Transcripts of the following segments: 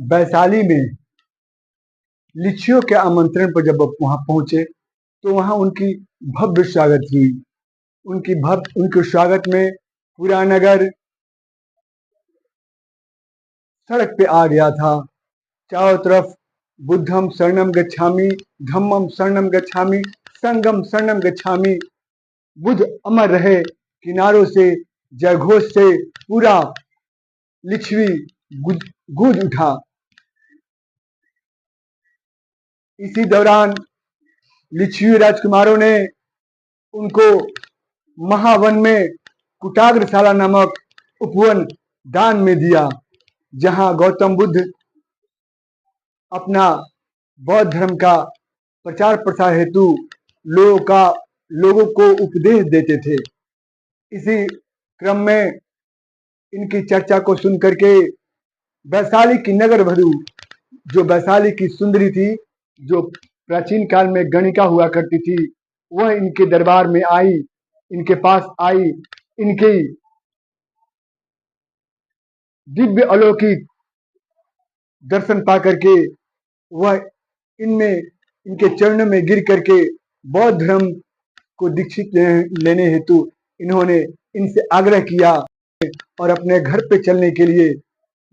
वैशाली में लिच्छियों के आमंत्रण पर जब वहां पहुंचे तो वहां उनकी भव्य स्वागत हुई। उनके स्वागत में पूरा नगर सड़क पे आ गया था। चारों तरफ बुद्धम शरणम गच्छामि, धम्मम शरणम गच्छामि, संगम शरणम गच्छामि। बुद्ध अमर रहे किनारों से जयघोष से पूरा लिच्छवी गूंज उठा। इसी दौरान लिच्छवी राजकुमारों ने उनको महावन में कुटाग्रशाला नामक उपवन दान में दिया, जहां गौतम बुद्ध अपना बौद्ध धर्म का प्रचार प्रसार हेतु लोगों को उपदेश देते थे। इसी क्रम में इनकी चर्चा को सुन करके वैशाली की नगर वधू, जो वैशाली की सुंदरी थी, जो प्राचीन काल में गणिका हुआ करती थी, वह इनके दरबार में आई, इनके पास आई। इनकी दिव्य अलौकिक दर्शन पा करके वह इनके चरणों में गिर करके बौद्ध धर्म को दीक्षित लेने हेतु इन्होंने इनसे आग्रह किया और अपने घर पे चलने के लिए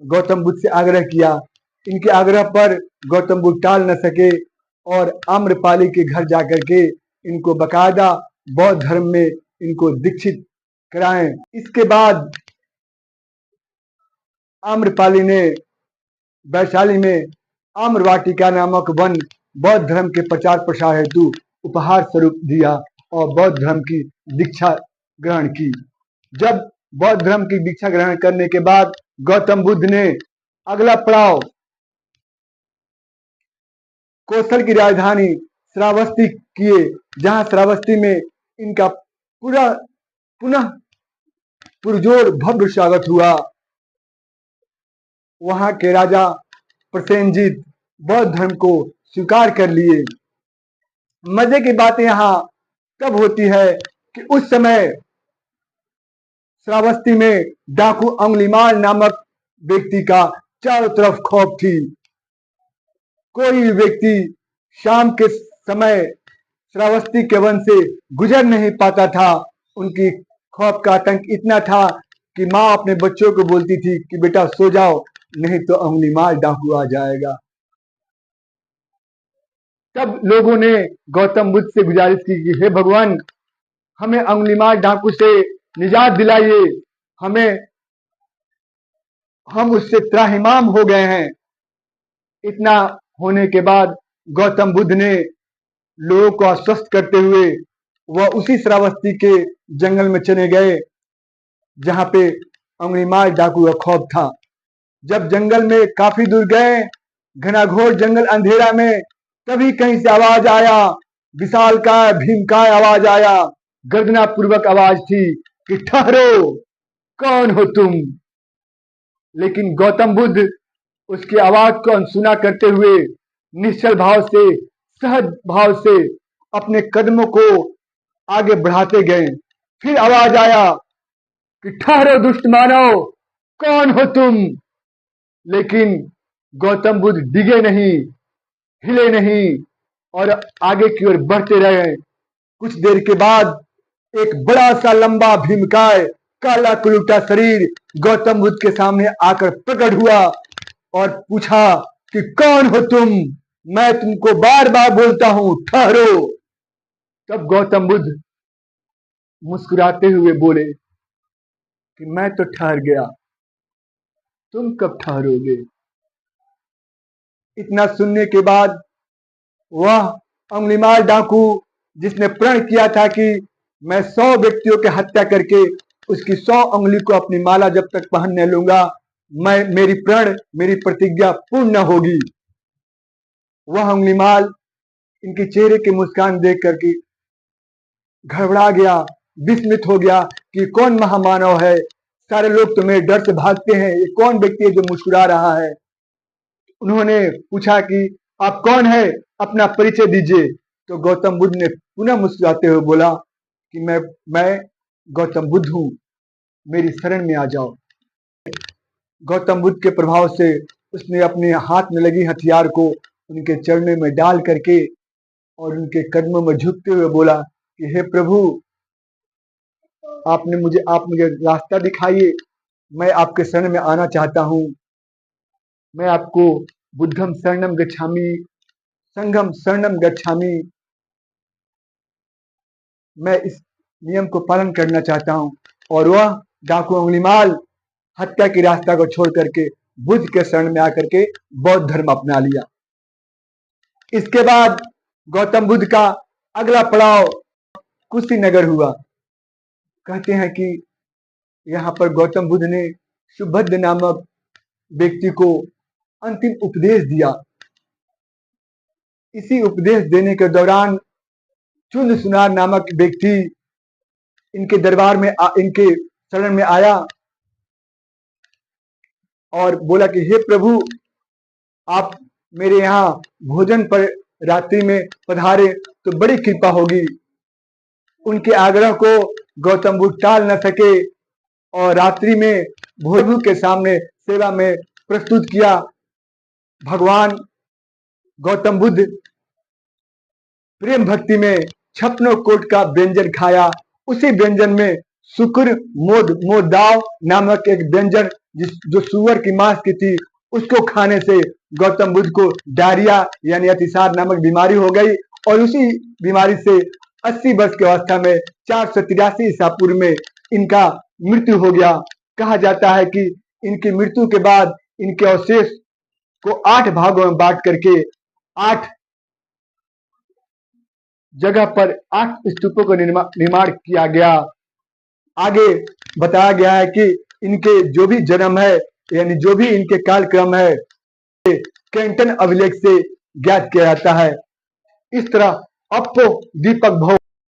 गौतम बुद्ध से आग्रह किया। इनके आग्रह पर गौतम बुद्ध टाल न सके और आम्रपाली के घर जाकर के इनको बकायदा बौद्ध धर्म में इनको दीक्षित कराएं। इसके बाद आम्रपाली ने वैशाली में आम्रवाटिका नामक वन बौद्ध धर्म के प्रचार प्रसार हेतु उपहार स्वरूप दिया और बौद्ध धर्म की दीक्षा ग्रहण की। जब बौद्ध धर्म की दीक्षा ग्रहण करने के बाद गौतम बुद्ध ने अगला पड़ाव कौशल की राजधानी श्रावस्ती किए, जहां श्रावस्ती में इनका पुनः पुरजोर भव्य स्वागत हुआ। वहां के राजा प्रसेनजीत बौद्ध धर्म को स्वीकार कर लिए। मजे की बात यहाँ तब होती है कि उस समय श्रावस्ती में डाकू अंगुलीमाल नामक व्यक्ति का चारों तरफ खौफ थी। कोई व्यक्ति शाम के समय श्रावस्ती के वन से गुजर नहीं पाता था। उनकी खौफ का आतंक इतना था कि माँ अपने बच्चों को बोलती थी कि बेटा सो जाओ, नहीं तो अंगुलीमाल डाकू आ जाएगा। तब लोगों ने गौतम बुद्ध से गुजारिश की कि हे भगवान, हमें अंगुलीमाल डाकू से निजात दिलाइए, हम उससे त्राहिमाम हो गए हैं। इतना होने के बाद गौतम बुद्ध ने लोगों को आश्वस्त करते हुए वह उसी श्रावस्ती के जंगल में चले गए जहां पे अंगुलीमाल डाकू का खौफ था। जब जंगल में काफी दूर गए, घनाघोर जंगल अंधेरा में, तभी कहीं से आवाज आया, विशालकाय भीमकाय आवाज आया, गर्जना पूर्वक आवाज थी कि ठहरो, कौन हो तुम। लेकिन गौतम बुद्ध उसकी आवाज को अनसुना करते हुए निश्चल भाव से, सहज भाव से अपने कदमों को आगे बढ़ाते गए। फिर आवाज आया कि ठहरो दुष्ट मानव, कौन हो तुम। लेकिन गौतम बुद्ध डिगे नहीं, हिले नहीं और आगे की ओर बढ़ते रहे। कुछ देर के बाद एक बड़ा सा लंबा भीमकाय काला कुलूटा शरीर गौतम बुद्ध के सामने आकर प्रकट हुआ और पूछा कि कौन हो तुम, मैं तुमको बार बार बोलता हूं ठहरो। तब गौतम बुद्ध मुस्कुराते हुए बोले कि मैं तो ठहर गया, तुम कब ठहरोगे। इतना सुनने के बाद वह अंगुलीमाल डाकू, जिसने प्रण किया था कि मैं 100 व्यक्तियों की हत्या करके उसकी 100 अंगुली को अपनी माला जब तक पहनने लूंगा, मेरी प्रतिज्ञा पूर्ण होगी, वह अंगुलीमाल इनके चेहरे की मुस्कान देख करके घबरा गया, विस्मित हो गया कि कौन महामानव है। सारे लोग तो मेरे डर से भागते हैं, ये कौन व्यक्ति है जो मुस्कुरा रहा है। उन्होंने पूछा कि आप कौन है, अपना परिचय दीजिए। तो गौतम बुद्ध ने पुनः मुस्कुराते हुए बोला कि मैं गौतम बुद्ध हूं, मेरी शरण में आ जाओ। गौतम बुद्ध के प्रभाव से उसने अपने हाथ में लगी हथियार को उनके चरणों में डाल करके और उनके कदमों में झुकते हुए बोला कि हे प्रभु, आप मुझे रास्ता दिखाइए, मैं आपके शरण में आना चाहता हूँ। मैं आपको बुद्धम शरणम गच्छामि, संघम शरणम गच्छामि, मैं इस नियम को पालन करना चाहता हूँ। और वह डाकू अंगुलीमाल हत्या के रास्ता को छोड़ करके बुद्ध के शरण में आकर के बौद्ध धर्म अपना लिया। इसके बाद गौतम बुद्ध का अगला पड़ाव कुशीनगर हुआ। कहते हैं कि यहाँ पर गौतम बुद्ध ने सुभद्र नामक व्यक्ति को अंतिम उपदेश दिया। इसी उपदेश देने के दौरान चुन सुनार नामक व्यक्ति इनके दरबार में इनके शरण में आया और बोला कि हे प्रभु, आप मेरे यहाँ भोजन पर रात्रि में पधारे तो बड़ी कृपा होगी। उनके आग्रह को गौतम बुद्ध टाल न सके और रात्रि में भोजन के सामने सेवा में प्रस्तुत किया। भगवान गौतम बुद्ध प्रेम भक्ति में 56 कोट का व्यंजन खाया। उसी व्यंजन में शुक्र मोदाव नामक एक व्यंजन जो सुअर की मांस की थी, उसको खाने से गौतम बुद्ध को डायरिया यानी अतिसार नामक बीमारी हो गई और उसी बीमारी से 80 वर्ष की अवस्था में 483 ईसा पूर्व में इनका मृत्यु हो गया। कहा जाता है कि इनकी मृत्यु के बाद इनके अवशेष को 8 भागों में बांट करके 8 जगह पर 8 स्तूपों का निर्माण किया गया। आगे बताया गया है कि इनके जो भी जन्म है यानी जो भी इनके कालक्रम है कैंटन अभिलेख से ज्ञात किया जाता है। इस तरह अप्पो दीपक भो